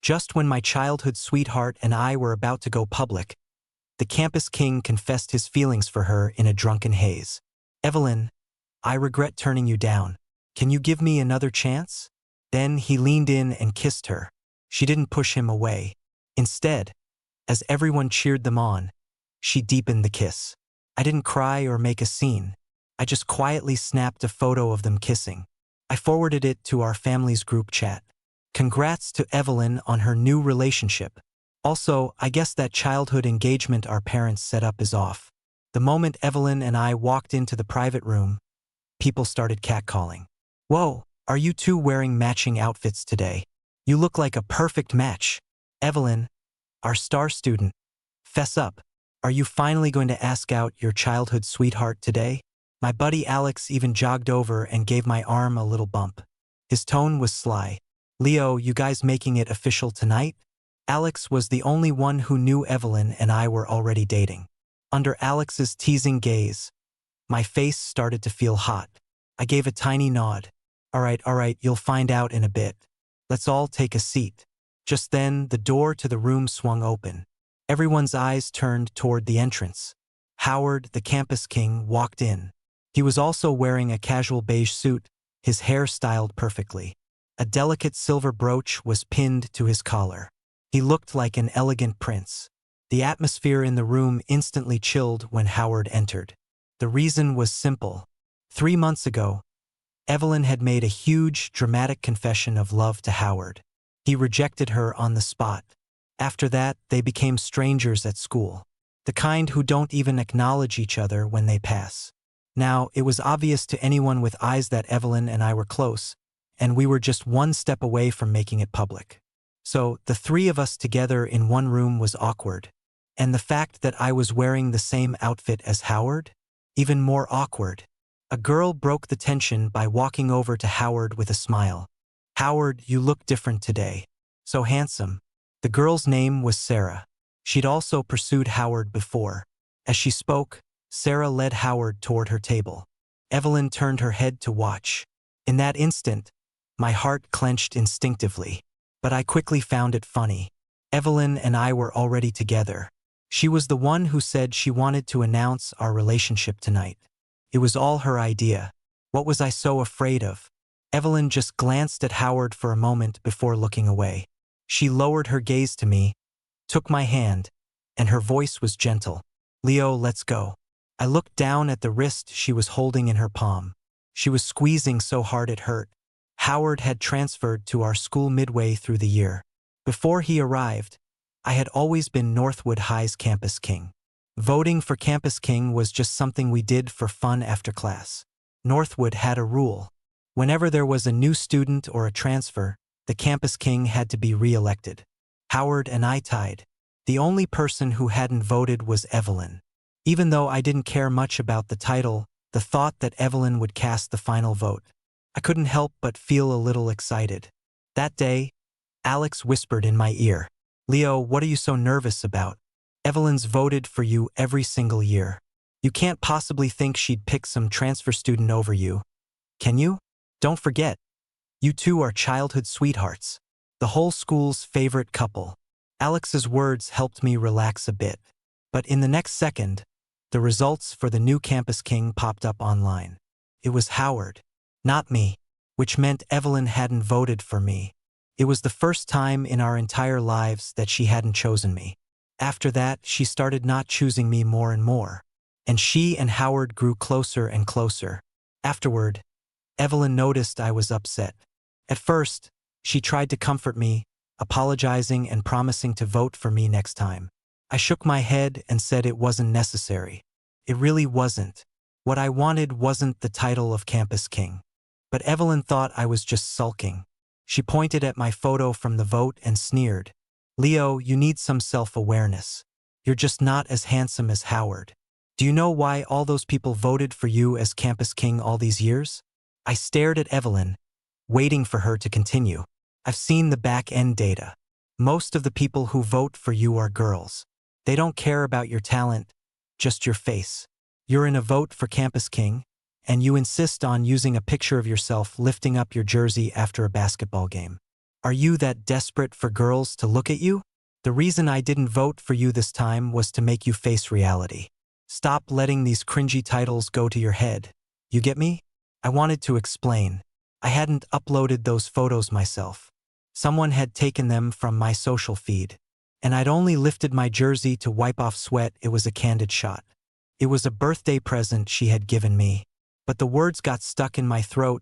Just when my childhood sweetheart and I were about to go public, the campus king confessed his feelings for her in a drunken haze. "Evelyn, I regret turning you down. Can you give me another chance?" Then he leaned in and kissed her. She didn't push him away. Instead, as everyone cheered them on, she deepened the kiss. I didn't cry or make a scene. I just quietly snapped a photo of them kissing. I forwarded it to our family's group chat. Congrats to Evelyn on her new relationship. Also, I guess that childhood engagement our parents set up is off. The moment Evelyn and I walked into the private room, people started catcalling. "Whoa, are you two wearing matching outfits today? You look like a perfect match." "Evelyn, our star student, fess up. Are you finally going to ask out your childhood sweetheart today?" My buddy Alex even jogged over and gave my arm a little bump. His tone was sly. "Leo, you guys making it official tonight?" Alex was the only one who knew Evelyn and I were already dating. Under Alex's teasing gaze, my face started to feel hot. I gave a tiny nod. All right, you'll find out in a bit. Let's all take a seat." Just then, the door to the room swung open. Everyone's eyes turned toward the entrance. Howard, the campus king, walked in. He was also wearing a casual beige suit, his hair styled perfectly. A delicate silver brooch was pinned to his collar. He looked like an elegant prince. The atmosphere in the room instantly chilled when Howard entered. The reason was simple. 3 months ago, Evelyn had made a huge, dramatic confession of love to Howard. He rejected her on the spot. After that, they became strangers at school. The kind who don't even acknowledge each other when they pass. Now, it was obvious to anyone with eyes that Evelyn and I were close, and we were just one step away from making it public. So, the three of us together in one room was awkward. And the fact that I was wearing the same outfit as Howard? Even more awkward. A girl broke the tension by walking over to Howard with a smile. "Howard, you look different today. So handsome." The girl's name was Sarah. She'd also pursued Howard before. As she spoke, Sarah led Howard toward her table. Evelyn turned her head to watch. In that instant, my heart clenched instinctively. But I quickly found it funny. Evelyn and I were already together. She was the one who said she wanted to announce our relationship tonight. It was all her idea. What was I so afraid of? Evelyn just glanced at Howard for a moment before looking away. She lowered her gaze to me, took my hand, and her voice was gentle. "Leo, let's go." I looked down at the wrist she was holding in her palm. She was squeezing so hard it hurt. Howard had transferred to our school midway through the year. Before he arrived, I had always been Northwood High's campus king. Voting for campus king was just something we did for fun after class. Northwood had a rule. Whenever there was a new student or a transfer, the campus king had to be re-elected. Howard and I tied. The only person who hadn't voted was Evelyn. Even though I didn't care much about the title, the thought that Evelyn would cast the final vote, I couldn't help but feel a little excited. That day, Alex whispered in my ear, "Leo, what are you so nervous about? Evelyn's voted for you every single year. You can't possibly think she'd pick some transfer student over you. Can you? Don't forget, you two are childhood sweethearts. The whole school's favorite couple." Alex's words helped me relax a bit. But in the next second, the results for the new campus king popped up online. It was Howard, not me, which meant Evelyn hadn't voted for me. It was the first time in our entire lives that she hadn't chosen me. After that, she started not choosing me more and more. And she and Howard grew closer and closer. Afterward, Evelyn noticed I was upset. At first, she tried to comfort me, apologizing and promising to vote for me next time. I shook my head and said it wasn't necessary. It really wasn't. What I wanted wasn't the title of campus king. But Evelyn thought I was just sulking. She pointed at my photo from the vote and sneered. "Leo, you need some self-awareness. You're just not as handsome as Howard. Do you know why all those people voted for you as campus king all these years?" I stared at Evelyn, waiting for her to continue. "I've seen the back-end data. Most of the people who vote for you are girls. They don't care about your talent, just your face. You're in a vote for campus king, and you insist on using a picture of yourself lifting up your jersey after a basketball game. Are you that desperate for girls to look at you? The reason I didn't vote for you this time was to make you face reality. Stop letting these cringy titles go to your head. You get me? I wanted to explain. I hadn't uploaded those photos myself. Someone had taken them from my social feed. And I'd only lifted my jersey to wipe off sweat. It was a candid shot. It was a birthday present she had given me. But the words got stuck in my throat,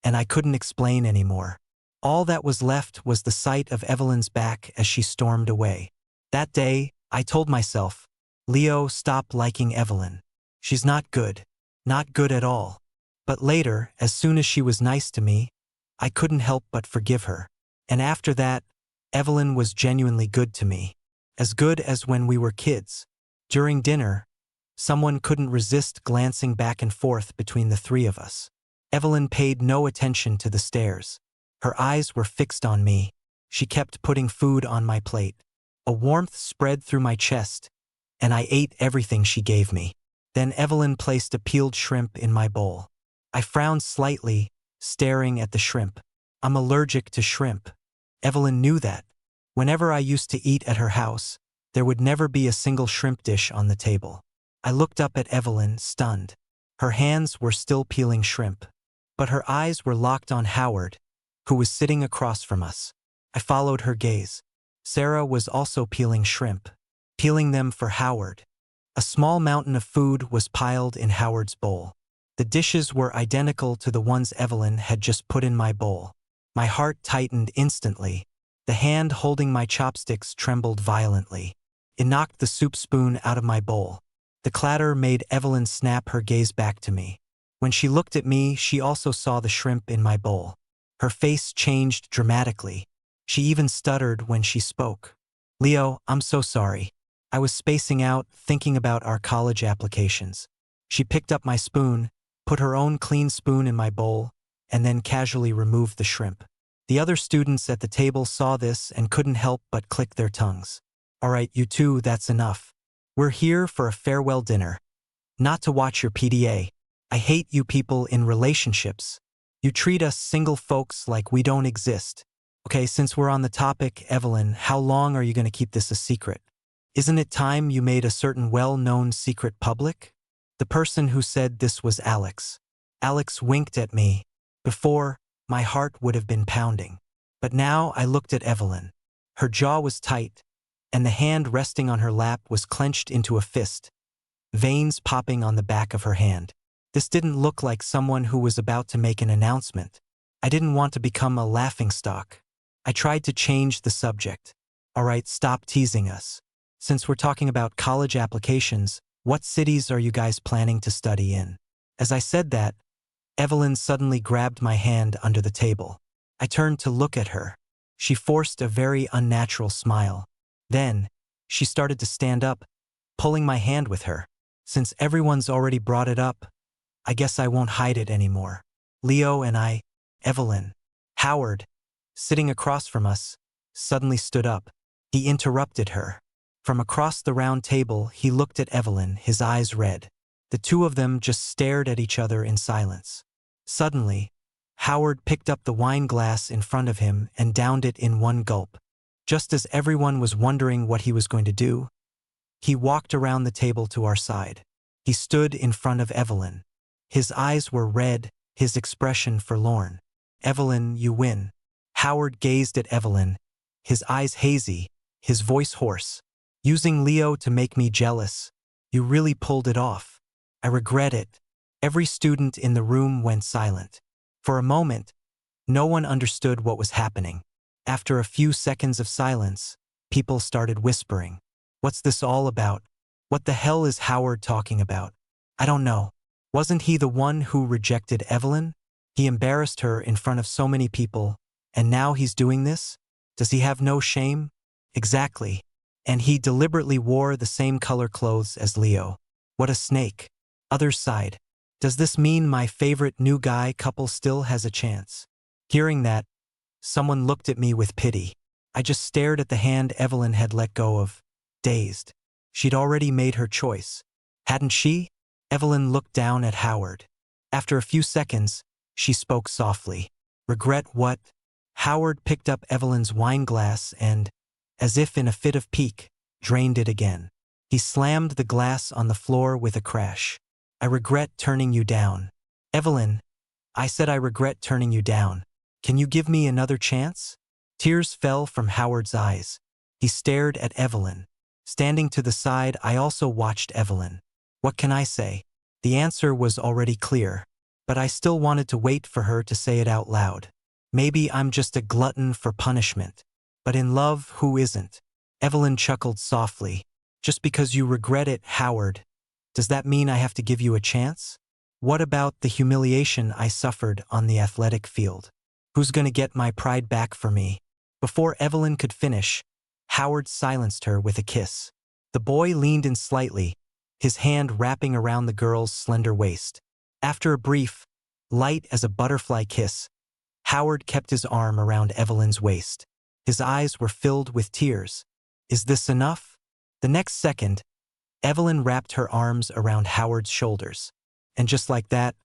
and I couldn't explain anymore. All that was left was the sight of Evelyn's back as she stormed away. That day, I told myself, Leo, stop liking Evelyn. She's not good. Not good at all. But later, as soon as she was nice to me, I couldn't help but forgive her. And after that, Evelyn was genuinely good to me. As good as when we were kids. During dinner, someone couldn't resist glancing back and forth between the three of us. Evelyn paid no attention to the stares. Her eyes were fixed on me. She kept putting food on my plate. A warmth spread through my chest, and I ate everything she gave me. Then Evelyn placed a peeled shrimp in my bowl. I frowned slightly, staring at the shrimp. I'm allergic to shrimp. Evelyn knew that. Whenever I used to eat at her house, there would never be a single shrimp dish on the table. I looked up at Evelyn, stunned. Her hands were still peeling shrimp, but her eyes were locked on Howard, who was sitting across from us. I followed her gaze. Sarah was also peeling shrimp, peeling them for Howard. A small mountain of food was piled in Howard's bowl. The dishes were identical to the ones Evelyn had just put in my bowl. My heart tightened instantly. The hand holding my chopsticks trembled violently. It knocked the soup spoon out of my bowl. The clatter made Evelyn snap her gaze back to me. When she looked at me, she also saw the shrimp in my bowl. Her face changed dramatically. She even stuttered when she spoke. Leo, I'm so sorry. I was spacing out, thinking about our college applications. She picked up my spoon, put her own clean spoon in my bowl, and then casually removed the shrimp. The other students at the table saw this and couldn't help but click their tongues. All right, you two, that's enough. We're here for a farewell dinner, not to watch your PDA. I hate you people in relationships. You treat us single folks like we don't exist. Okay, since we're on the topic, Evelyn, how long are you going to keep this a secret? Isn't it time you made a certain well-known secret public? The person who said this was Alex. Alex winked at me. Before, my heart would have been pounding. But now I looked at Evelyn. Her jaw was tight, and the hand resting on her lap was clenched into a fist, veins popping on the back of her hand. This didn't look like someone who was about to make an announcement. I didn't want to become a laughingstock. I tried to change the subject. All right, stop teasing us. Since we're talking about college applications, what cities are you guys planning to study in? As I said that, Evelyn suddenly grabbed my hand under the table. I turned to look at her. She forced a very unnatural smile. Then, she started to stand up, pulling my hand with her. Since everyone's already brought it up, I guess I won't hide it anymore. Leo and I, Evelyn. Howard, sitting across from us, suddenly stood up. He interrupted her. From across the round table, he looked at Evelyn, his eyes red. The two of them just stared at each other in silence. Suddenly, Howard picked up the wine glass in front of him and downed it in one gulp. Just as everyone was wondering what he was going to do, he walked around the table to our side. He stood in front of Evelyn. His eyes were red, his expression forlorn. Evelyn, you win. Howard gazed at Evelyn, his eyes hazy, his voice hoarse. Using Leo to make me jealous. You really pulled it off. I regret it. Every student in the room went silent. For a moment, no one understood what was happening. After a few seconds of silence, people started whispering. What's this all about? What the hell is Howard talking about? I don't know. Wasn't he the one who rejected Evelyn? He embarrassed her in front of so many people, and now he's doing this? Does he have no shame? Exactly. And he deliberately wore the same color clothes as Leo. What a snake. Others sighed. Does this mean my favorite new guy couple still has a chance? Hearing that, someone looked at me with pity. I just stared at the hand Evelyn had let go of, dazed. She'd already made her choice. Hadn't she? Evelyn looked down at Howard. After a few seconds, she spoke softly. Regret what? Howard picked up Evelyn's wine glass and, as if in a fit of pique, drained it again. He slammed the glass on the floor with a crash. I regret turning you down. Evelyn, I said I regret turning you down. Can you give me another chance? Tears fell from Howard's eyes. He stared at Evelyn. Standing to the side, I also watched Evelyn. What can I say? The answer was already clear, but I still wanted to wait for her to say it out loud. Maybe I'm just a glutton for punishment. But in love, who isn't? Evelyn chuckled softly. Just because you regret it, Howard, does that mean I have to give you a chance? What about the humiliation I suffered on the athletic field? Who's gonna get my pride back for me? Before Evelyn could finish, Howard silenced her with a kiss. The boy leaned in slightly, his hand wrapping around the girl's slender waist. After a brief, light as a butterfly kiss, Howard kept his arm around Evelyn's waist. His eyes were filled with tears. Is this enough? The next second, Evelyn wrapped her arms around Howard's shoulders. And just like that,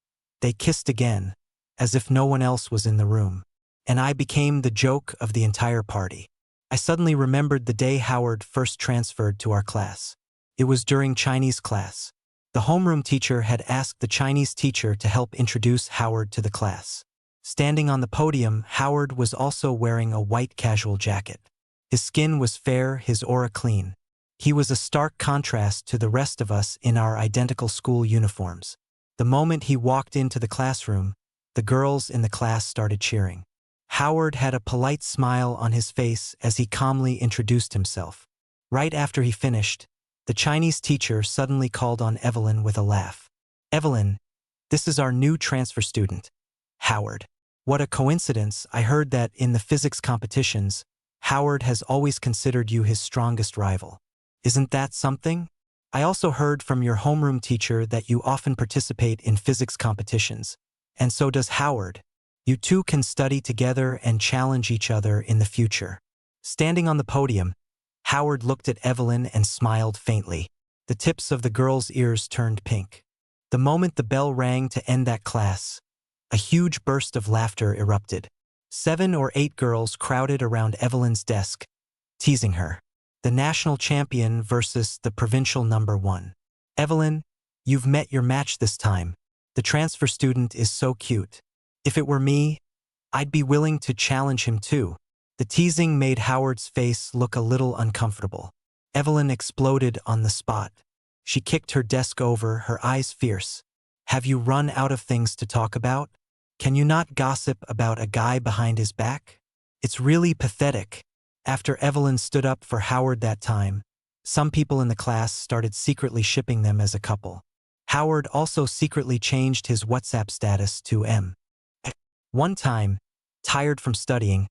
they kissed again, as if no one else was in the room. And I became the joke of the entire party. I suddenly remembered the day Howard first transferred to our class. It was during Chinese class. The homeroom teacher had asked the Chinese teacher to help introduce Howard to the class. Standing on the podium, Howard was also wearing a white casual jacket. His skin was fair, his aura clean. He was a stark contrast to the rest of us in our identical school uniforms. The moment he walked into the classroom, the girls in the class started cheering. Howard had a polite smile on his face as he calmly introduced himself. Right after he finished, the Chinese teacher suddenly called on Evelyn with a laugh. Evelyn, this is our new transfer student, Howard. What a coincidence, I heard that in the physics competitions, Howard has always considered you his strongest rival. Isn't that something? I also heard from your homeroom teacher that you often participate in physics competitions, and so does Howard. You two can study together and challenge each other in the future. Standing on the podium, Howard looked at Evelyn and smiled faintly. The tips of the girl's ears turned pink. The moment the bell rang to end that class, a huge burst of laughter erupted. 7 or 8 girls crowded around Evelyn's desk, teasing her. The national champion versus the provincial number 1. Evelyn, you've met your match this time. The transfer student is so cute. If it were me, I'd be willing to challenge him too. The teasing made Howard's face look a little uncomfortable. Evelyn exploded on the spot. She kicked her desk over, her eyes fierce. Have you run out of things to talk about? Can you not gossip about a guy behind his back? It's really pathetic. After Evelyn stood up for Howard that time, some people in the class started secretly shipping them as a couple. Howard also secretly changed his WhatsApp status to M. One time, tired from studying,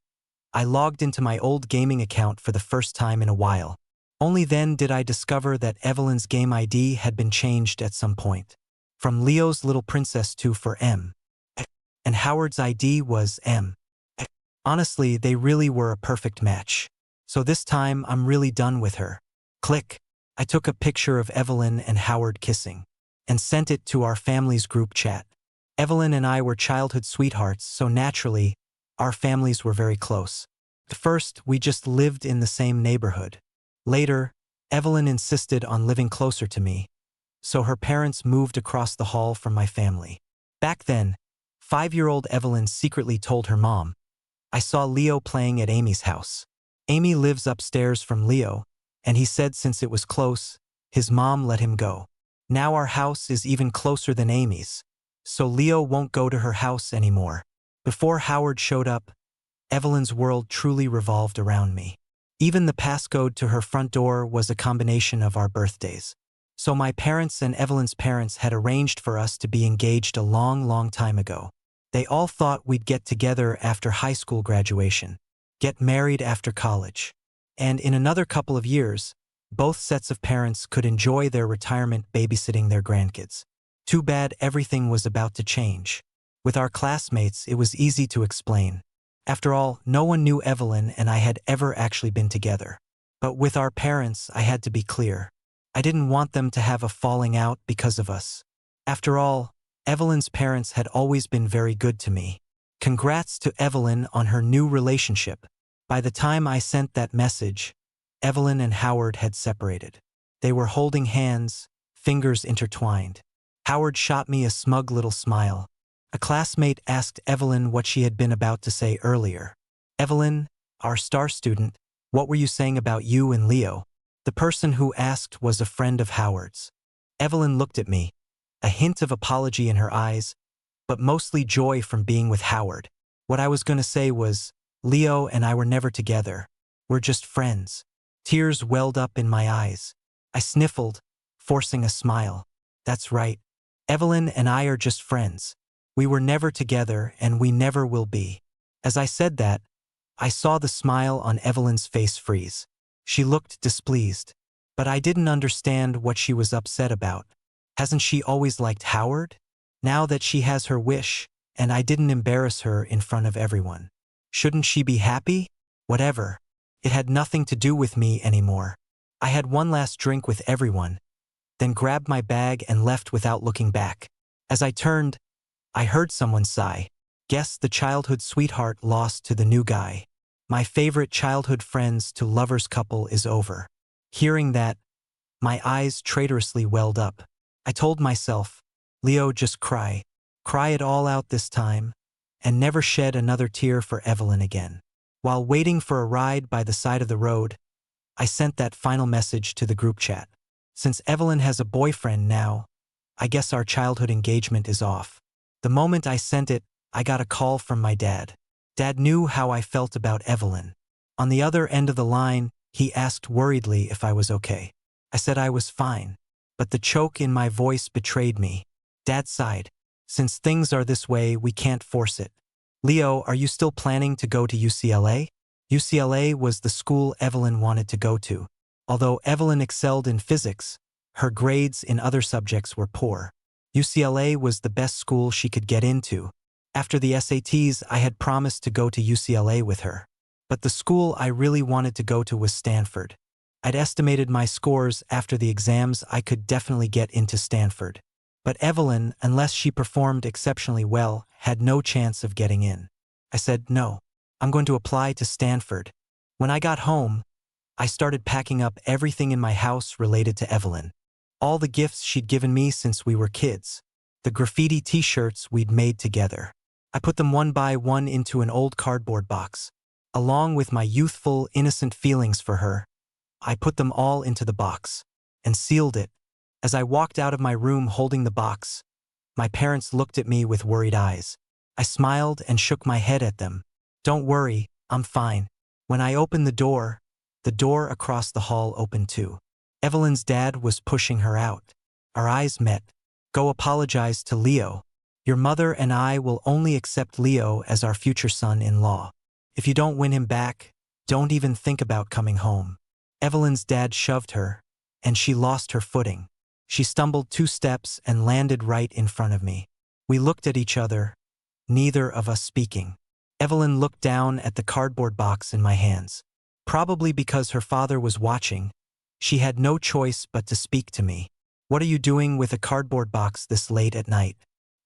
I logged into my old gaming account for the first time in a while. Only then did I discover that Evelyn's game ID had been changed at some point. From Leo's little princess to for M. And Howard's ID was M. Honestly, they really were a perfect match. So this time, I'm really done with her. Click. I took a picture of Evelyn and Howard kissing and sent it to our family's group chat. Evelyn and I were childhood sweethearts, so naturally, our families were very close. At first, we just lived in the same neighborhood. Later, Evelyn insisted on living closer to me, so her parents moved across the hall from my family. Back then, 5-year-old Evelyn secretly told her mom, I saw Leo playing at Amy's house. Amy lives upstairs from Leo, and he said since it was close, his mom let him go. Now our house is even closer than Amy's, so Leo won't go to her house anymore. Before Howard showed up, Evelyn's world truly revolved around me. Even the passcode to her front door was a combination of our birthdays. So my parents and Evelyn's parents had arranged for us to be engaged a long time ago. They all thought we'd get together after high school graduation, get married after college, and in another couple of years, both sets of parents could enjoy their retirement babysitting their grandkids. Too bad everything was about to change. With our classmates, it was easy to explain. After all, no one knew Evelyn and I had ever actually been together. But with our parents, I had to be clear. I didn't want them to have a falling out because of us. After all, Evelyn's parents had always been very good to me. Congrats to Evelyn on her new relationship. By the time I sent that message, Evelyn and Howard had separated. They were holding hands, fingers intertwined. Howard shot me a smug little smile. A classmate asked Evelyn what she had been about to say earlier. Evelyn, our star student, what were you saying about you and Leo? The person who asked was a friend of Howard's. Evelyn looked at me, a hint of apology in her eyes, but mostly joy from being with Howard. What I was going to say was, Leo and I were never together. We're just friends. Tears welled up in my eyes. I sniffled, forcing a smile. That's right. Evelyn and I are just friends. We were never together and we never will be. As I said that, I saw the smile on Evelyn's face freeze. She looked displeased, but I didn't understand what she was upset about. Hasn't she always liked Howard? Now that she has her wish, and I didn't embarrass her in front of everyone. Shouldn't she be happy? Whatever. It had nothing to do with me anymore. I had one last drink with everyone, then grabbed my bag and left without looking back. As I turned, I heard someone sigh. Guess the childhood sweetheart lost to the new guy. My favorite childhood friends to lovers couple is over. Hearing that, my eyes traitorously welled up. I told myself, Leo, just cry. Cry it all out this time, and never shed another tear for Evelyn again. While waiting for a ride by the side of the road, I sent that final message to the group chat. Since Evelyn has a boyfriend now, I guess our childhood engagement is off. The moment I sent it, I got a call from my dad. Dad knew how I felt about Evelyn. On the other end of the line, he asked worriedly if I was okay. I said I was fine, but the choke in my voice betrayed me. Dad sighed. Since things are this way, we can't force it. Leo, are you still planning to go to UCLA? UCLA was the school Evelyn wanted to go to. Although Evelyn excelled in physics, her grades in other subjects were poor. UCLA was the best school she could get into. After the SATs, I had promised to go to UCLA with her. But the school I really wanted to go to was Stanford. I'd estimated my scores after the exams I could definitely get into Stanford. But Evelyn, unless she performed exceptionally well, had no chance of getting in. I said, no, I'm going to apply to Stanford. When I got home, I started packing up everything in my house related to Evelyn. All the gifts she'd given me since we were kids. The graffiti t-shirts we'd made together. I put them one by one into an old cardboard box. Along with my youthful, innocent feelings for her, I put them all into the box and sealed it. As I walked out of my room holding the box, my parents looked at me with worried eyes. I smiled and shook my head at them. Don't worry, I'm fine. When I opened the door across the hall opened too. Evelyn's dad was pushing her out. Our eyes met. Go apologize to Leo. Your mother and I will only accept Leo as our future son-in-law. If you don't win him back, don't even think about coming home. Evelyn's dad shoved her, and she lost her footing. She stumbled 2 steps and landed right in front of me. We looked at each other, neither of us speaking. Evelyn looked down at the cardboard box in my hands. Probably because her father was watching, she had no choice but to speak to me. What are you doing with a cardboard box this late at night?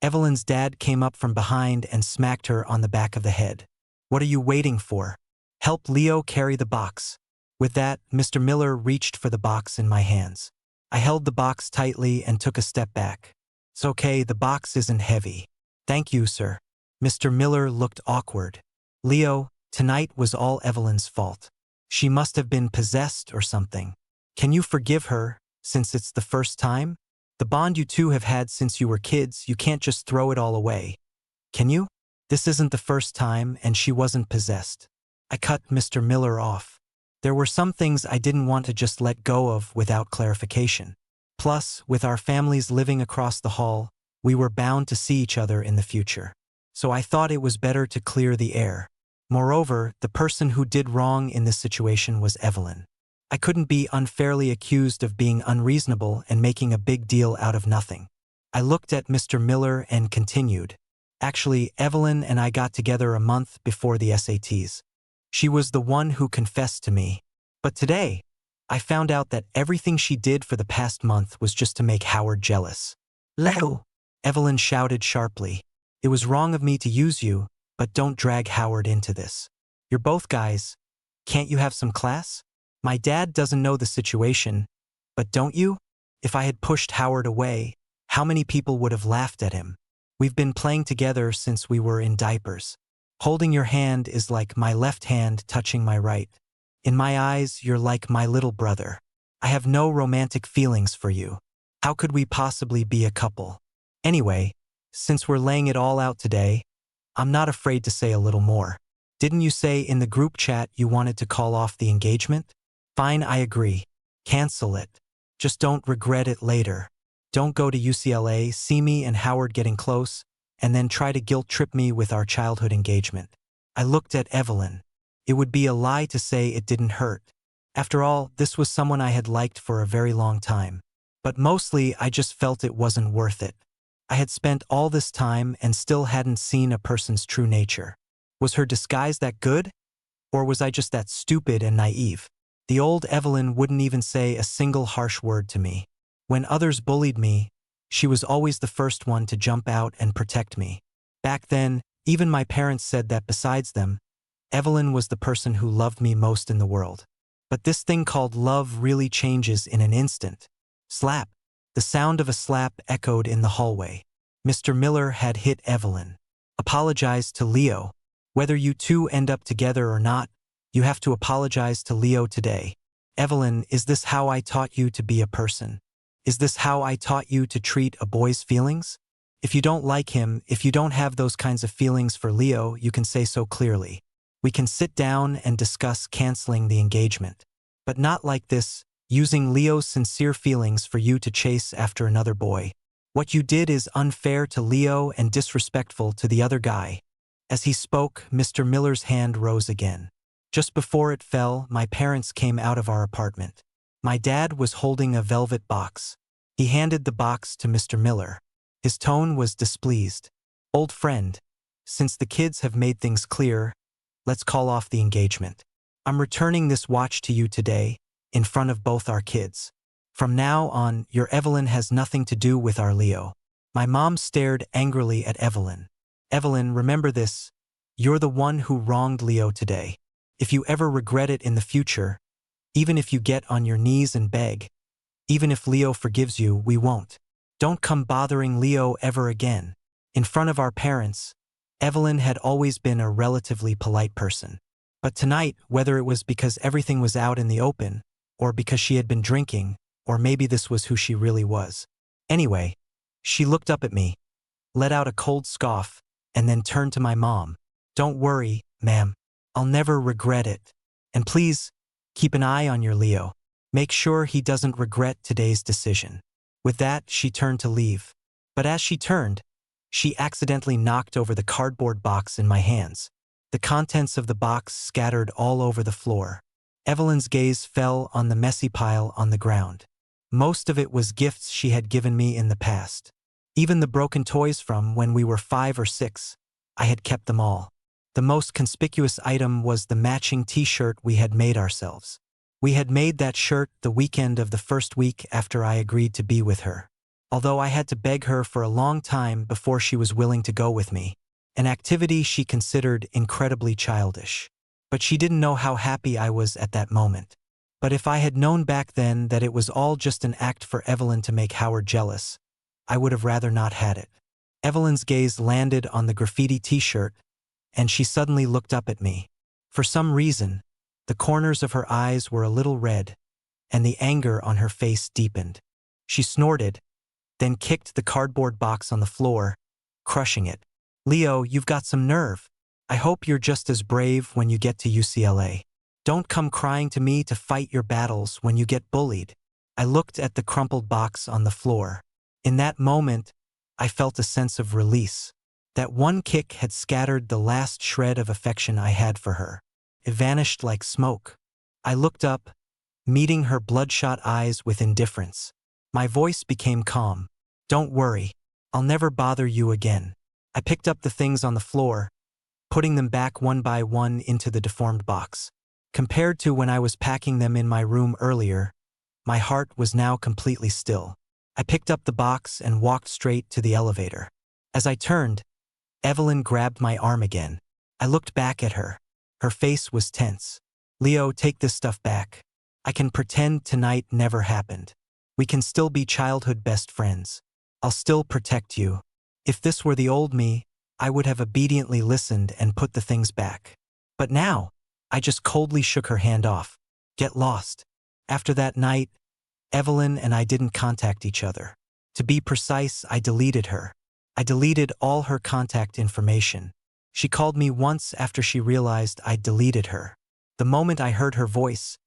Evelyn's dad came up from behind and smacked her on the back of the head. What are you waiting for? Help Leo carry the box. With that, Mr. Miller reached for the box in my hands. I held the box tightly and took a step back. It's okay, the box isn't heavy. Thank you, sir. Mr. Miller looked awkward. Leo, tonight was all Evelyn's fault. She must have been possessed or something. Can you forgive her, since it's the first time? The bond you two have had since you were kids, you can't just throw it all away. Can you? This isn't the first time, and she wasn't possessed. I cut Mr. Miller off. There were some things I didn't want to just let go of without clarification. Plus, with our families living across the hall, we were bound to see each other in the future. So I thought it was better to clear the air. Moreover, the person who did wrong in this situation was Evelyn. I couldn't be unfairly accused of being unreasonable and making a big deal out of nothing. I looked at Mr. Miller and continued. Actually, Evelyn and I got together a month before the SATs. She was the one who confessed to me. But today, I found out that everything she did for the past month was just to make Howard jealous. Leo! Evelyn shouted sharply. It was wrong of me to use you, but don't drag Howard into this. You're both guys. Can't you have some class? My dad doesn't know the situation, but don't you? If I had pushed Howard away, how many people would have laughed at him? We've been playing together since we were in diapers. Holding your hand is like my left hand touching my right. In my eyes, you're like my little brother. I have no romantic feelings for you. How could we possibly be a couple? Anyway, since we're laying it all out today, I'm not afraid to say a little more. Didn't you say in the group chat you wanted to call off the engagement? Fine, I agree. Cancel it. Just don't regret it later. Don't go to UCLA, see me and Howard getting close, and then try to guilt-trip me with our childhood engagement. I looked at Evelyn. It would be a lie to say it didn't hurt. After all, this was someone I had liked for a very long time. But mostly, I just felt it wasn't worth it. I had spent all this time and still hadn't seen a person's true nature. Was her disguise that good? Or was I just that stupid and naive? The old Evelyn wouldn't even say a single harsh word to me. When others bullied me, she was always the first one to jump out and protect me. Back then, even my parents said that besides them, Evelyn was the person who loved me most in the world. But this thing called love really changes in an instant. Slap. The sound of a slap echoed in the hallway. Mr. Miller had hit Evelyn. Apologize to Leo. Whether you two end up together or not, you have to apologize to Leo today. Evelyn, is this how I taught you to be a person? Is this how I taught you to treat a boy's feelings? If you don't like him, if you don't have those kinds of feelings for Leo, you can say so clearly. We can sit down and discuss canceling the engagement. But not like this, using Leo's sincere feelings for you to chase after another boy. What you did is unfair to Leo and disrespectful to the other guy. As he spoke, Mr. Miller's hand rose again. Just before it fell, my parents came out of our apartment. My dad was holding a velvet box. He handed the box to Mr. Miller. His tone was displeased. Old friend, since the kids have made things clear, let's call off the engagement. I'm returning this watch to you today, in front of both our kids. From now on, your Evelyn has nothing to do with our Leo. My mom stared angrily at Evelyn. Evelyn, remember this. You're the one who wronged Leo today. If you ever regret it in the future, even if you get on your knees and beg, even if Leo forgives you, we won't. Don't come bothering Leo ever again. In front of our parents, Evelyn had always been a relatively polite person. But tonight, whether it was because everything was out in the open, or because she had been drinking, or maybe this was who she really was. Anyway, she looked up at me, let out a cold scoff, and then turned to my mom. Don't worry, ma'am. I'll never regret it. And please, keep an eye on your Leo. Make sure he doesn't regret today's decision. With that, she turned to leave. But as she turned, she accidentally knocked over the cardboard box in my hands. The contents of the box scattered all over the floor. Evelyn's gaze fell on the messy pile on the ground. Most of it was gifts she had given me in the past. Even the broken toys from when we were 5 or 6, I had kept them all. The most conspicuous item was the matching t-shirt we had made ourselves. We had made that shirt the weekend of the first week after I agreed to be with her. Although I had to beg her for a long time before she was willing to go with me. An activity she considered incredibly childish. But she didn't know how happy I was at that moment. But if I had known back then that it was all just an act for Evelyn to make Howard jealous, I would have rather not had it. Evelyn's gaze landed on the graffiti t-shirt, and she suddenly looked up at me. For some reason, the corners of her eyes were a little red, and the anger on her face deepened. She snorted, then kicked the cardboard box on the floor, crushing it. Leo, you've got some nerve. I hope you're just as brave when you get to UCLA. Don't come crying to me to fight your battles when you get bullied. I looked at the crumpled box on the floor. In that moment, I felt a sense of release. That one kick had scattered the last shred of affection I had for her. It vanished like smoke. I looked up, meeting her bloodshot eyes with indifference. My voice became calm. Don't worry. I'll never bother you again. I picked up the things on the floor, putting them back one by one into the deformed box. Compared to when I was packing them in my room earlier, my heart was now completely still. I picked up the box and walked straight to the elevator. As I turned, Evelyn grabbed my arm again. I looked back at her. Her face was tense. Leo, take this stuff back. I can pretend tonight never happened. We can still be childhood best friends. I'll still protect you. If this were the old me, I would have obediently listened and put the things back. But now, I just coldly shook her hand off. Get lost. After that night, Evelyn and I didn't contact each other. To be precise, I deleted her. I deleted all her contact information. She called me once after she realized I'd deleted her. The moment I heard her voice,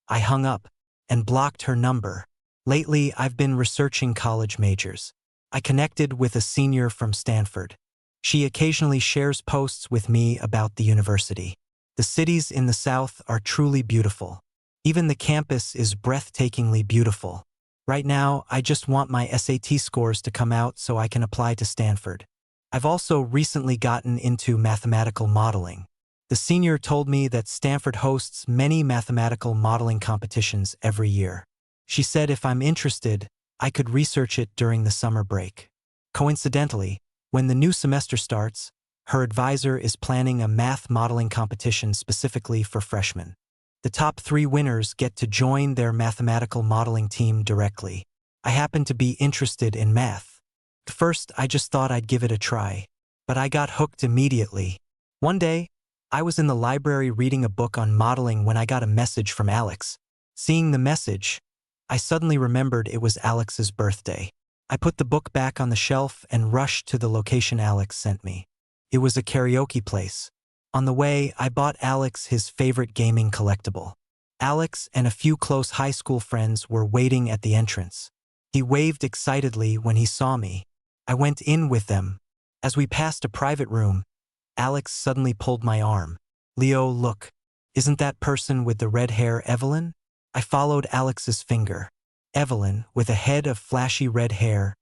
I hung up and blocked her number. Lately, I've been researching college majors. I connected with a senior from Stanford. She occasionally shares posts with me about the university. The cities in the South are truly beautiful. Even the campus is breathtakingly beautiful. Right now, I just want my SAT scores to come out so I can apply to Stanford. I've also recently gotten into mathematical modeling. The senior told me that Stanford hosts many mathematical modeling competitions every year. She said if I'm interested, I could research it during the summer break. Coincidentally, when the new semester starts, her advisor is planning a math modeling competition specifically for freshmen. The top 3 winners get to join their mathematical modeling team directly. I happen to be interested in math. At first, I just thought I'd give it a try, but I got hooked immediately. One day, I was in the library reading a book on modeling when I got a message from Alex. Seeing the message, I suddenly remembered it was Alex's birthday. I put the book back on the shelf and rushed to the location Alex sent me. It was a karaoke place. On the way, I bought Alex his favorite gaming collectible. Alex and a few close high school friends were waiting at the entrance. He waved excitedly when he saw me. I went in with them. As we passed a private room, Alex suddenly pulled my arm. Leo, look. Isn't that person with the red hair Evelyn? I followed Alex's finger. Evelyn, with a head of flashy red hair,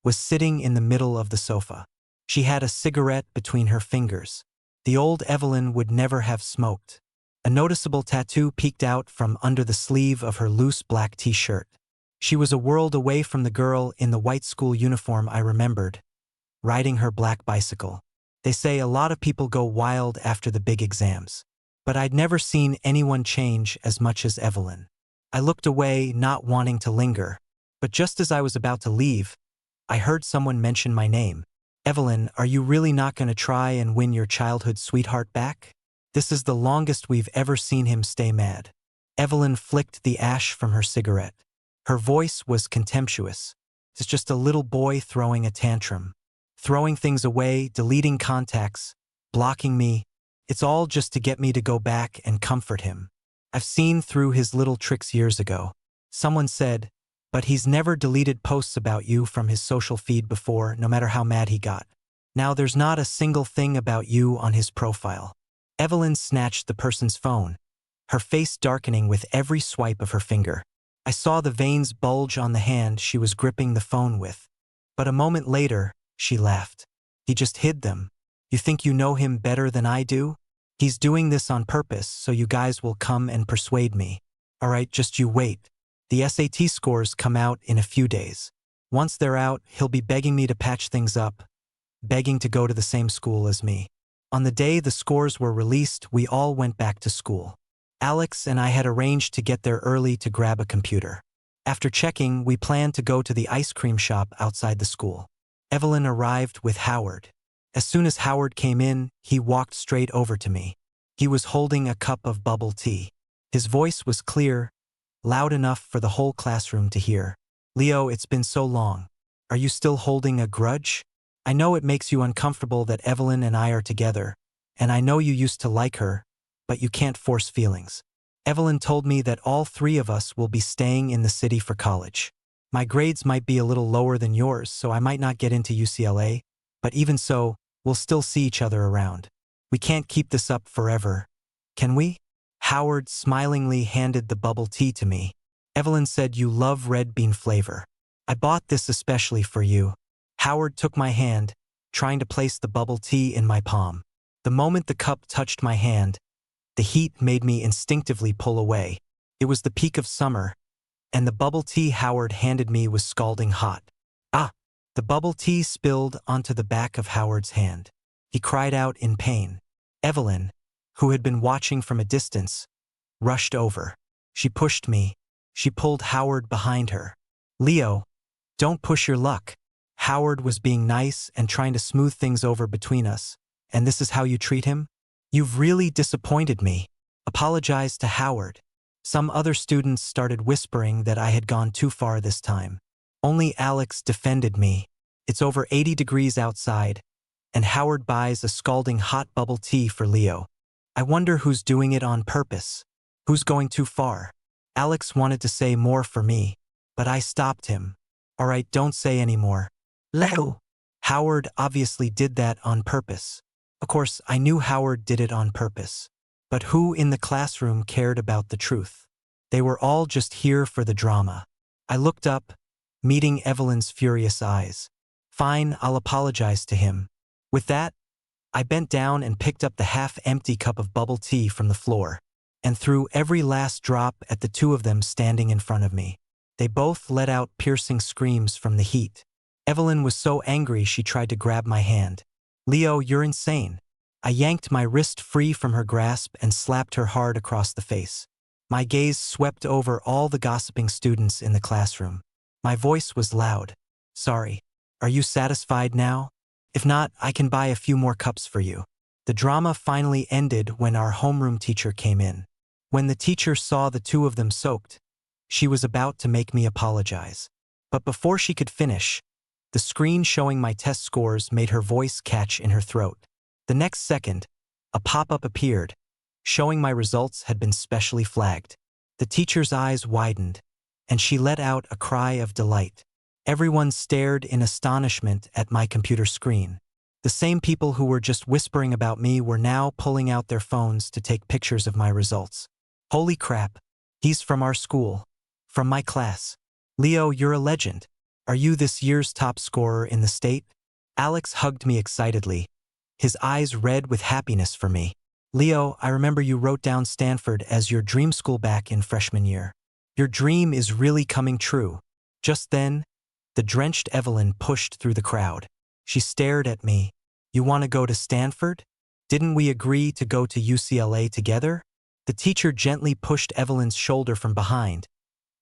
was sitting in the middle of the sofa. She had a cigarette between her fingers. The old Evelyn would never have smoked. A noticeable tattoo peeked out from under the sleeve of her loose black t-shirt. She was a world away from the girl in the white school uniform I remembered, riding her black bicycle. They say a lot of people go wild after the big exams. But I'd never seen anyone change as much as Evelyn. I looked away, not wanting to linger. But just as I was about to leave, I heard someone mention my name. Evelyn, are you really not going to try and win your childhood sweetheart back? This is the longest we've ever seen him stay mad. Evelyn flicked the ash from her cigarette. Her voice was contemptuous. It's just a little boy throwing a tantrum. Throwing things away, deleting contacts, blocking me. It's all just to get me to go back and comfort him. I've seen through his little tricks years ago. Someone said, but he's never deleted posts about you from his social feed before, no matter how mad he got. Now there's not a single thing about you on his profile. Evelyn snatched the person's phone, her face darkening with every swipe of her finger. I saw the veins bulge on the hand she was gripping the phone with. But a moment later, she laughed. He just hid them. You think you know him better than I do? He's doing this on purpose so you guys will come and persuade me. All right, just you wait. The SAT scores come out in a few days. Once they're out, he'll be begging me to patch things up, begging to go to the same school as me. On the day the scores were released, we all went back to school. Alex and I had arranged to get there early to grab a computer. After checking, we planned to go to the ice cream shop outside the school. Evelyn arrived with Howard. As soon as Howard came in, he walked straight over to me. He was holding a cup of bubble tea. His voice was clear, loud enough for the whole classroom to hear. Leo, it's been so long. Are you still holding a grudge? I know it makes you uncomfortable that Evelyn and I are together, and I know you used to like her, but you can't force feelings. Evelyn told me that all 3 of us will be staying in the city for college. My grades might be a little lower than yours, so I might not get into UCLA, but even so, we'll still see each other around. We can't keep this up forever, can we? Howard smilingly handed the bubble tea to me. Evelyn said you love red bean flavor. I bought this especially for you. Howard took my hand, trying to place the bubble tea in my palm. The moment the cup touched my hand, the heat made me instinctively pull away. It was the peak of summer, and the bubble tea Howard handed me was scalding hot. Ah! The bubble tea spilled onto the back of Howard's hand. He cried out in pain. Evelyn, who had been watching from a distance, rushed over. She pushed me. She pulled Howard behind her. Leo, don't push your luck. Howard was being nice and trying to smooth things over between us. And this is how you treat him? You've really disappointed me. Apologize to Howard. Some other students started whispering that I had gone too far this time. Only Alex defended me. It's over 80 degrees outside, and Howard buys a scalding hot bubble tea for Leo. I wonder who's doing it on purpose. Who's going too far? Alex wanted to say more for me, but I stopped him. All right, don't say any more. Leo. Howard obviously did that on purpose. Of course, I knew Howard did it on purpose. But who in the classroom cared about the truth? They were all just here for the drama. I looked up, meeting Evelyn's furious eyes. Fine, I'll apologize to him. With that, I bent down and picked up the half-empty cup of bubble tea from the floor, and threw every last drop at the two of them standing in front of me. They both let out piercing screams from the heat. Evelyn was so angry she tried to grab my hand. Leo, you're insane. I yanked my wrist free from her grasp and slapped her hard across the face. My gaze swept over all the gossiping students in the classroom. My voice was loud. Sorry. Are you satisfied now? If not, I can buy a few more cups for you. The drama finally ended when our homeroom teacher came in. When the teacher saw the two of them soaked, she was about to make me apologize. But before she could finish, the screen showing my test scores made her voice catch in her throat. The next second, a pop-up appeared, showing my results had been specially flagged. The teacher's eyes widened, and she let out a cry of delight. Everyone stared in astonishment at my computer screen. The same people who were just whispering about me were now pulling out their phones to take pictures of my results. Holy crap, he's from our school. From my class. Leo, you're a legend. Are you this year's top scorer in the state? Alex hugged me excitedly, his eyes red with happiness for me. Leo, I remember you wrote down Stanford as your dream school back in freshman year. Your dream is really coming true. Just then, the drenched Evelyn pushed through the crowd. She stared at me. You want to go to Stanford? Didn't we agree to go to UCLA together? The teacher gently pushed Evelyn's shoulder from behind,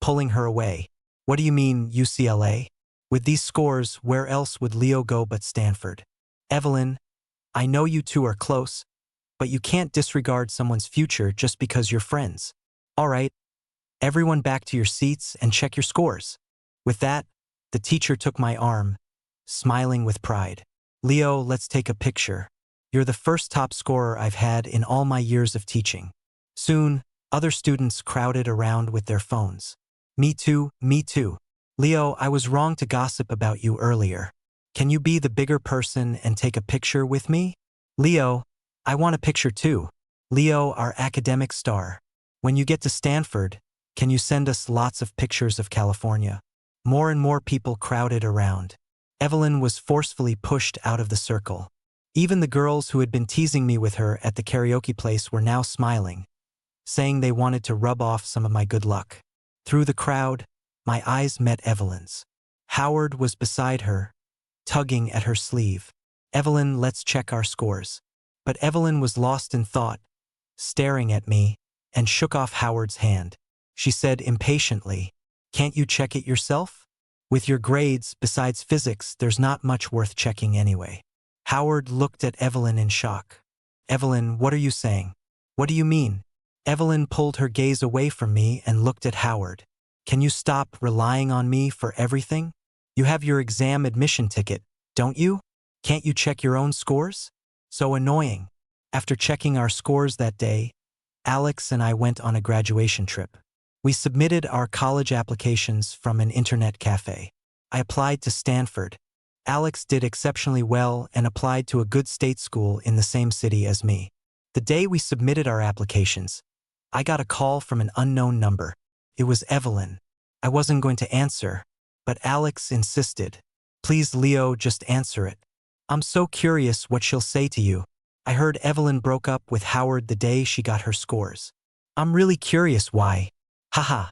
pulling her away. What do you mean, UCLA? With these scores, where else would Leo go but Stanford? Evelyn, I know you two are close, but you can't disregard someone's future just because you're friends. All right, everyone back to your seats and check your scores. With that, the teacher took my arm, smiling with pride. Leo, let's take a picture. You're the first top scorer I've had in all my years of teaching. Soon, other students crowded around with their phones. Me too, me too. Leo, I was wrong to gossip about you earlier. Can you be the bigger person and take a picture with me? Leo, I want a picture too. Leo, our academic star. When you get to Stanford, can you send us lots of pictures of California? More and more people crowded around. Evelyn was forcefully pushed out of the circle. Even the girls who had been teasing me with her at the karaoke place were now smiling, saying they wanted to rub off some of my good luck. Through the crowd, my eyes met Evelyn's. Howard was beside her, tugging at her sleeve. Evelyn, let's check our scores. But Evelyn was lost in thought, staring at me, and shook off Howard's hand. She said impatiently, can't you check it yourself? With your grades, besides physics, there's not much worth checking anyway. Howard looked at Evelyn in shock. Evelyn, what are you saying? What do you mean? Evelyn pulled her gaze away from me and looked at Howard. Can you stop relying on me for everything? You have your exam admission ticket, don't you? Can't you check your own scores? So annoying. After checking our scores that day, Alex and I went on a graduation trip. We submitted our college applications from an internet cafe. I applied to Stanford. Alex did exceptionally well and applied to a good state school in the same city as me. The day we submitted our applications, I got a call from an unknown number. It was Evelyn. I wasn't going to answer, but Alex insisted. Please, Leo, just answer it. I'm so curious what she'll say to you. I heard Evelyn broke up with Howard the day she got her scores. I'm really curious why. Haha.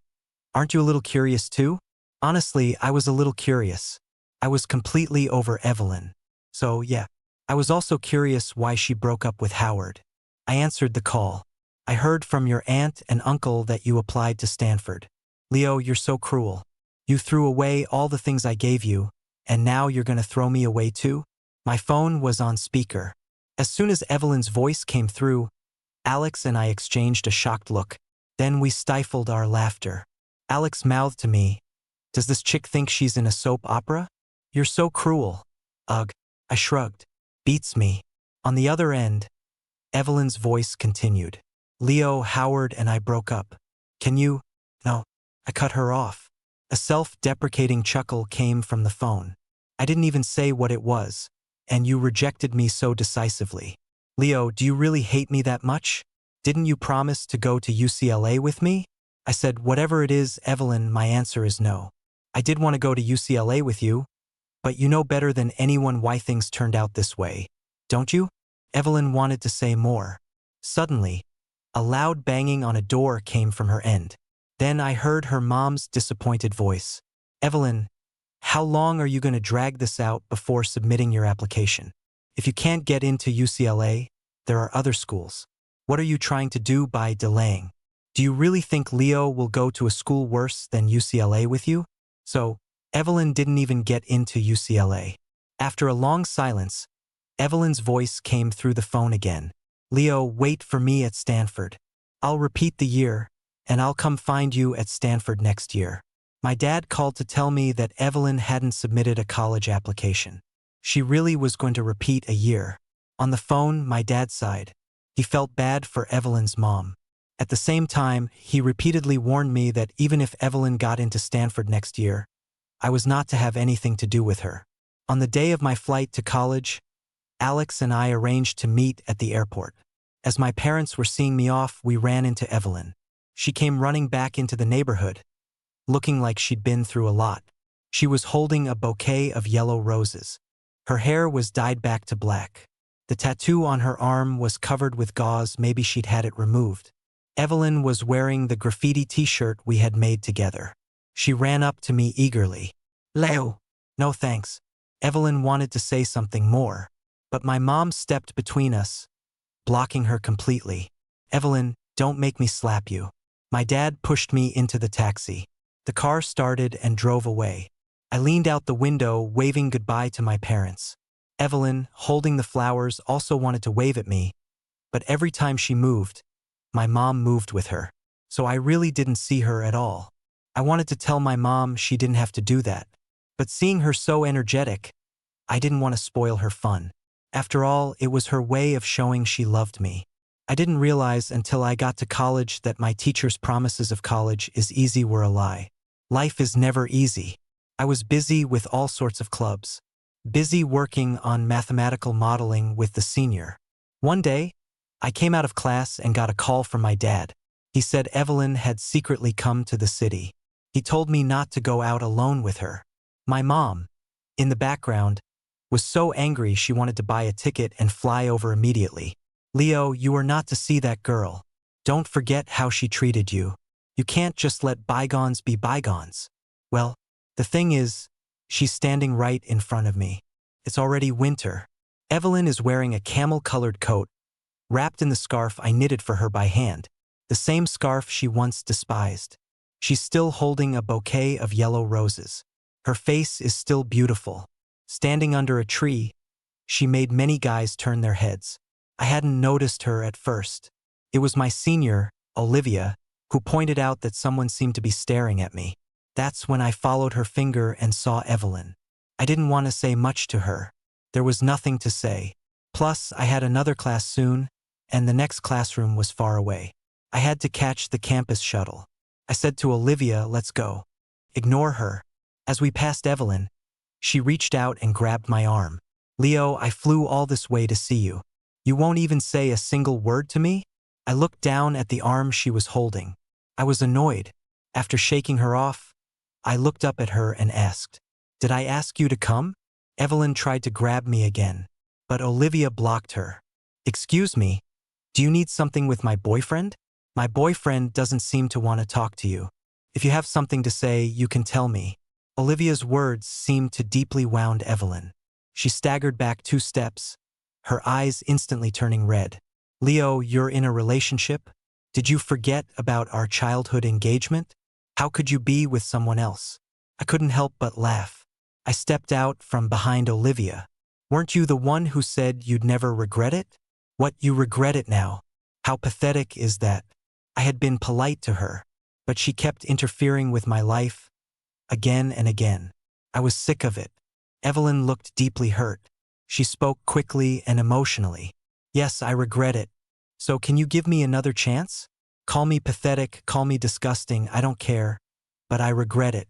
Aren't you a little curious too? Honestly, I was a little curious. I was completely over Evelyn. So yeah, I was also curious why she broke up with Howard. I answered the call. I heard from your aunt and uncle that you applied to Stanford. Leo, you're so cruel. You threw away all the things I gave you, and now you're gonna throw me away too? My phone was on speaker. As soon as Evelyn's voice came through, Alex and I exchanged a shocked look. Then we stifled our laughter. Alex mouthed to me, "Does this chick think she's in a soap opera? You're so cruel." Ugh, I shrugged. Beats me. On the other end, Evelyn's voice continued. "Leo, Howard, and I broke up. Can you—" No, I cut her off. A self-deprecating chuckle came from the phone. "I didn't even say what it was, and you rejected me so decisively. Leo, do you really hate me that much? Didn't you promise to go to UCLA with me?" I said, "Whatever it is, Evelyn, my answer is no. I did want to go to UCLA with you, but you know better than anyone why things turned out this way, don't you?" Evelyn wanted to say more. Suddenly, a loud banging on a door came from her end. Then I heard her mom's disappointed voice. "Evelyn, how long are you going to drag this out before submitting your application? If you can't get into UCLA, there are other schools. What are you trying to do by delaying? Do you really think Leo will go to a school worse than UCLA with you?" So, Evelyn didn't even get into UCLA. After a long silence, Evelyn's voice came through the phone again. "Leo, wait for me at Stanford. I'll repeat the year, and I'll come find you at Stanford next year." My dad called to tell me that Evelyn hadn't submitted a college application. She really was going to repeat a year. On the phone, my dad sighed. He felt bad for Evelyn's mom. At the same time, he repeatedly warned me that even if Evelyn got into Stanford next year, I was not to have anything to do with her. On the day of my flight to college, Alex and I arranged to meet at the airport. As my parents were seeing me off, we ran into Evelyn. She came running back into the neighborhood, looking like she'd been through a lot. She was holding a bouquet of yellow roses. Her hair was dyed back to black. The tattoo on her arm was covered with gauze, maybe she'd had it removed. Evelyn was wearing the graffiti t-shirt we had made together. She ran up to me eagerly. "Leo." "No thanks." Evelyn wanted to say something more, but my mom stepped between us, blocking her completely. "Evelyn, don't make me slap you." My dad pushed me into the taxi. The car started and drove away. I leaned out the window, waving goodbye to my parents. Evelyn, holding the flowers, also wanted to wave at me, but every time she moved, my mom moved with her. So I really didn't see her at all. I wanted to tell my mom she didn't have to do that, but seeing her so energetic, I didn't want to spoil her fun. After all, it was her way of showing she loved me. I didn't realize until I got to college that my teacher's promises of college is easy were a lie. Life is never easy. I was busy with all sorts of clubs. Busy working on mathematical modeling with the senior. One day, I came out of class and got a call from my dad. He said Evelyn had secretly come to the city. He told me not to go out alone with her. My mom, in the background, was so angry she wanted to buy a ticket and fly over immediately. "Leo, you are not to see that girl. Don't forget how she treated you. You can't just let bygones be bygones." Well, the thing is, she's standing right in front of me. It's already winter. Evelyn is wearing a camel-colored coat, wrapped in the scarf I knitted for her by hand, the same scarf she once despised. She's still holding a bouquet of yellow roses. Her face is still beautiful. Standing under a tree, she made many guys turn their heads. I hadn't noticed her at first. It was my senior, Olivia, who pointed out that someone seemed to be staring at me. That's when I followed her finger and saw Evelyn. I didn't want to say much to her. There was nothing to say. Plus, I had another class soon, and the next classroom was far away. I had to catch the campus shuttle. I said to Olivia, "Let's go." Ignore her. As we passed Evelyn, she reached out and grabbed my arm. "Leo, I flew all this way to see you. You won't even say a single word to me?" I looked down at the arm she was holding. I was annoyed. After shaking her off, I looked up at her and asked, "Did I ask you to come?" Evelyn tried to grab me again, but Olivia blocked her. "Excuse me, do you need something with my boyfriend? My boyfriend doesn't seem to want to talk to you. If you have something to say, you can tell me." Olivia's words seemed to deeply wound Evelyn. She staggered back 2 steps, her eyes instantly turning red. Leo, you're in a relationship? Did you forget about our childhood engagement? How could you be with someone else? I couldn't help but laugh. I stepped out from behind Olivia. Weren't you the one who said you'd never regret it? What, you regret it now? How pathetic is that? I had been polite to her, but she kept interfering with my life again and again. I was sick of it. Evelyn looked deeply hurt. She spoke quickly and emotionally. Yes, I regret it. So can you give me another chance? Call me pathetic, call me disgusting, I don't care. But I regret it.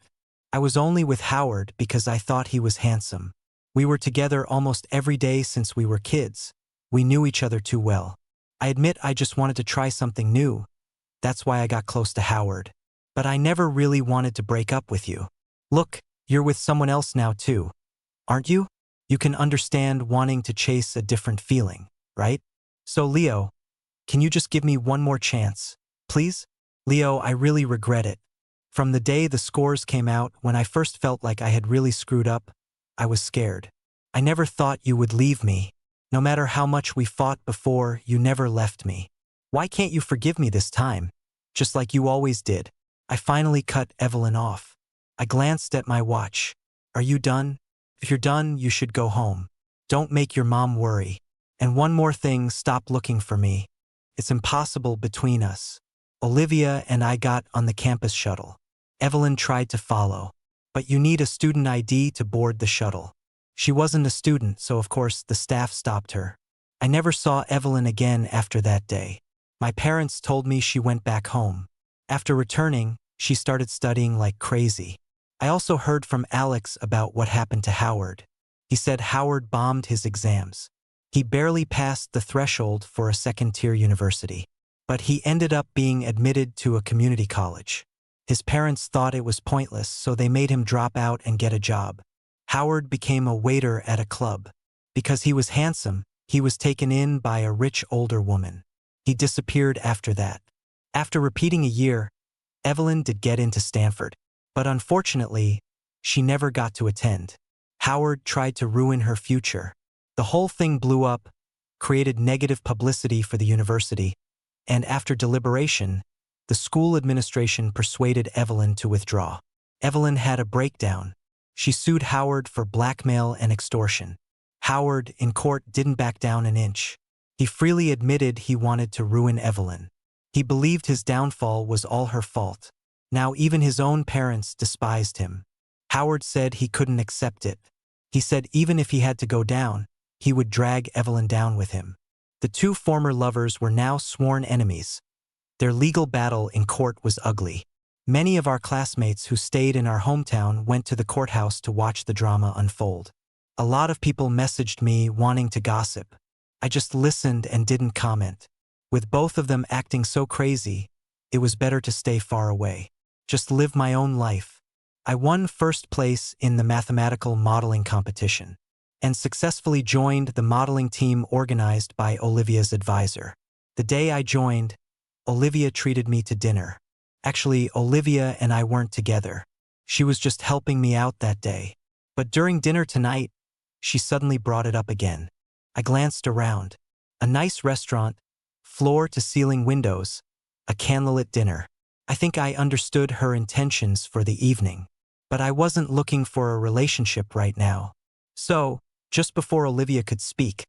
I was only with Howard because I thought he was handsome. We were together almost every day since we were kids. We knew each other too well. I admit I just wanted to try something new. That's why I got close to Howard. But I never really wanted to break up with you. Look, you're with someone else now too. Aren't you? You can understand wanting to chase a different feeling, right? So Leo, can you just give me one more chance, please? Leo, I really regret it. From the day the scores came out, when I first felt like I had really screwed up, I was scared. I never thought you would leave me. No matter how much we fought before, you never left me. Why can't you forgive me this time? Just like you always did. I finally cut Evelyn off. I glanced at my watch. Are you done? If you're done, you should go home. Don't make your mom worry. And one more thing, stop looking for me. It's impossible between us. Olivia and I got on the campus shuttle. Evelyn tried to follow. But you need a student ID to board the shuttle. She wasn't a student, so of course the staff stopped her. I never saw Evelyn again after that day. My parents told me she went back home. After returning, she started studying like crazy. I also heard from Alex about what happened to Howard. He said Howard bombed his exams. He barely passed the threshold for a second-tier university. But he ended up being admitted to a community college. His parents thought it was pointless, so they made him drop out and get a job. Howard became a waiter at a club. Because he was handsome, he was taken in by a rich older woman. He disappeared after that. After repeating a year, Evelyn did get into Stanford. But unfortunately, she never got to attend. Howard tried to ruin her future. The whole thing blew up, created negative publicity for the university, and after deliberation, the school administration persuaded Evelyn to withdraw. Evelyn had a breakdown. She sued Howard for blackmail and extortion. Howard, in court, didn't back down an inch. He freely admitted he wanted to ruin Evelyn. He believed his downfall was all her fault. Now even his own parents despised him. Howard said he couldn't accept it. He said even if he had to go down, he would drag Evelyn down with him. The two former lovers were now sworn enemies. Their legal battle in court was ugly. Many of our classmates who stayed in our hometown went to the courthouse to watch the drama unfold. A lot of people messaged me wanting to gossip. I just listened and didn't comment. With both of them acting so crazy, it was better to stay far away. Just live my own life. I won first place in the mathematical modeling competition and successfully joined the modeling team organized by Olivia's advisor. The day I joined, Olivia treated me to dinner. Actually, Olivia and I weren't together. She was just helping me out that day. But during dinner tonight, she suddenly brought it up again. I glanced around. A nice restaurant, floor-to-ceiling windows, a candlelit dinner. I think I understood her intentions for the evening. But I wasn't looking for a relationship right now. So, just before Olivia could speak,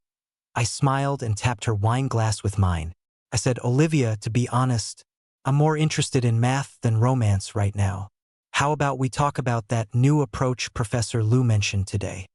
I smiled and tapped her wine glass with mine. I said, Olivia, to be honest, I'm more interested in math than romance right now. How about we talk about that new approach Professor Liu mentioned today?